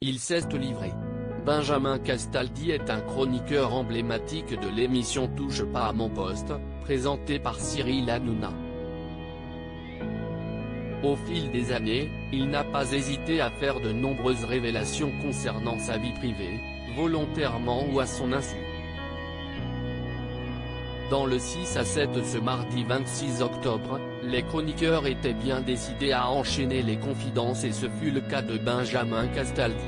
il s'est livré. Benjamin Castaldi est un chroniqueur emblématique de l'émission Touche pas à mon poste, présentée par Cyril Hanouna. Au fil des années, il n'a pas hésité à faire de nombreuses révélations concernant sa vie privée, volontairement ou à son insu. Dans le 6 à 7 ce mardi 26 octobre, les chroniqueurs étaient bien décidés à enchaîner les confidences et ce fut le cas de Benjamin Castaldi.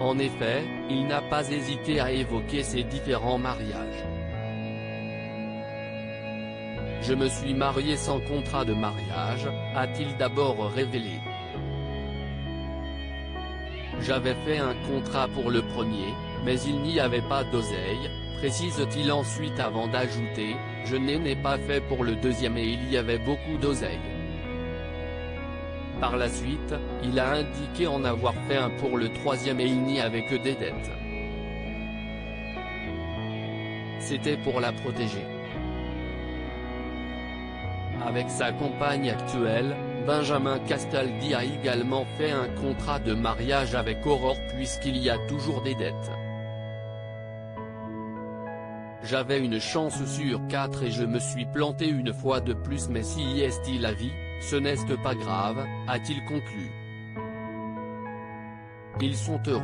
En effet, il n'a pas hésité à évoquer ses différents mariages. Je me suis marié sans contrat de mariage, a-t-il d'abord révélé. J'avais fait un contrat pour le premier, mais il n'y avait pas d'oseille, précise-t-il ensuite avant d'ajouter, je n'ai pas fait pour le deuxième et il y avait beaucoup d'oseille. Par la suite, il a indiqué en avoir fait un pour le troisième et il n'y avait que des dettes. C'était pour la protéger. Avec sa compagne actuelle, Benjamin Castaldi a également fait un contrat de mariage avec Aurore puisqu'il y a toujours des dettes. J'avais une chance sur 4 et je me suis planté une fois de plus mais si est la vie, ce n'est pas grave, a-t-il conclu. Ils sont heureux.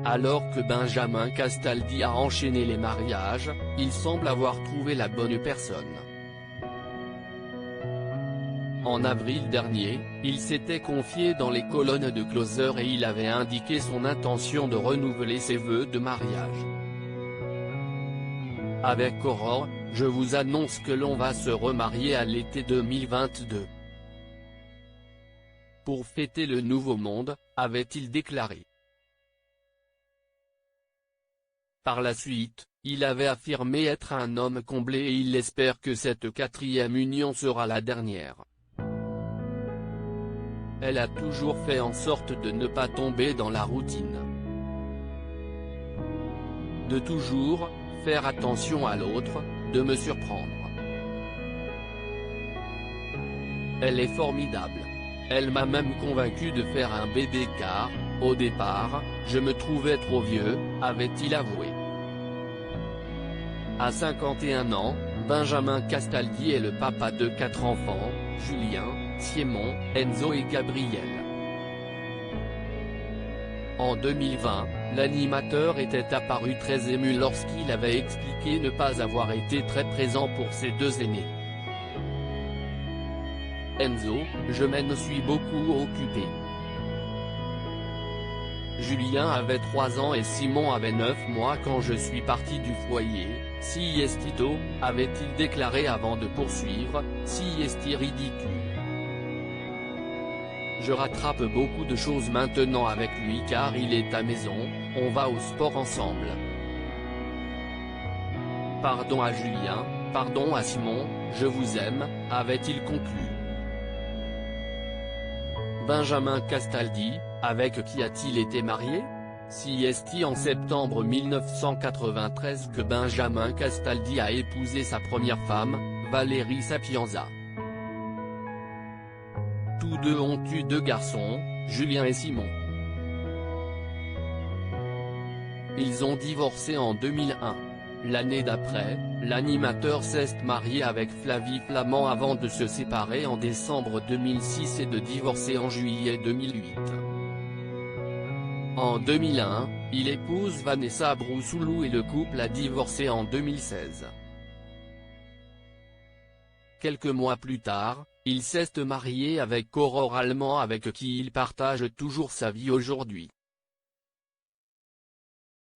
Alors que Benjamin Castaldi a enchaîné les mariages, il semble avoir trouvé la bonne personne. En avril dernier, il s'était confié dans les colonnes de Closer et il avait indiqué son intention de renouveler ses vœux de mariage. Avec Aurore, je vous annonce que l'on va se remarier à l'été 2022. Pour fêter le nouveau monde, avait-il déclaré. Par la suite, il avait affirmé être un homme comblé et il espère que cette quatrième union sera la dernière. Elle a toujours fait en sorte de ne pas tomber dans la routine. De toujours faire attention à l'autre, de me surprendre. Elle est formidable. Elle m'a même convaincu de faire un bébé car, au départ, je me trouvais trop vieux, avait-il avoué. À 51 ans, Benjamin Castaldi est le papa de 4 enfants, Julien, Simon, Enzo et Gabriel. En 2020, l'animateur était apparu très ému lorsqu'il avait expliqué ne pas avoir été très présent pour ses deux aînés. Enzo, je me suis beaucoup occupé. Julien avait 3 ans et Simon avait 9 mois quand je suis parti du foyer, si estito, avait-il déclaré avant de poursuivre, si esti ridicule. Je rattrape beaucoup de choses maintenant avec lui car il est à maison, on va au sport ensemble. Pardon à Julien, pardon à Simon, je vous aime, avait-il conclu. Benjamin Castaldi, avec qui a-t-il été marié? Si est-il en septembre 1993 que Benjamin Castaldi a épousé sa première femme, Valérie Sapienza. Tous deux ont eu 2 garçons, Julien et Simon. Ils ont divorcé en 2001. L'année d'après, l'animateur s'est marié avec Flavie Flament avant de se séparer en décembre 2006 et de divorcer en juillet 2008. En 2001, il épouse Vanessa Broussoulou et le couple a divorcé en 2016. Quelques mois plus tard, il s'est marié avec Aurore Allemand avec qui il partage toujours sa vie aujourd'hui.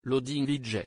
Loading VJ.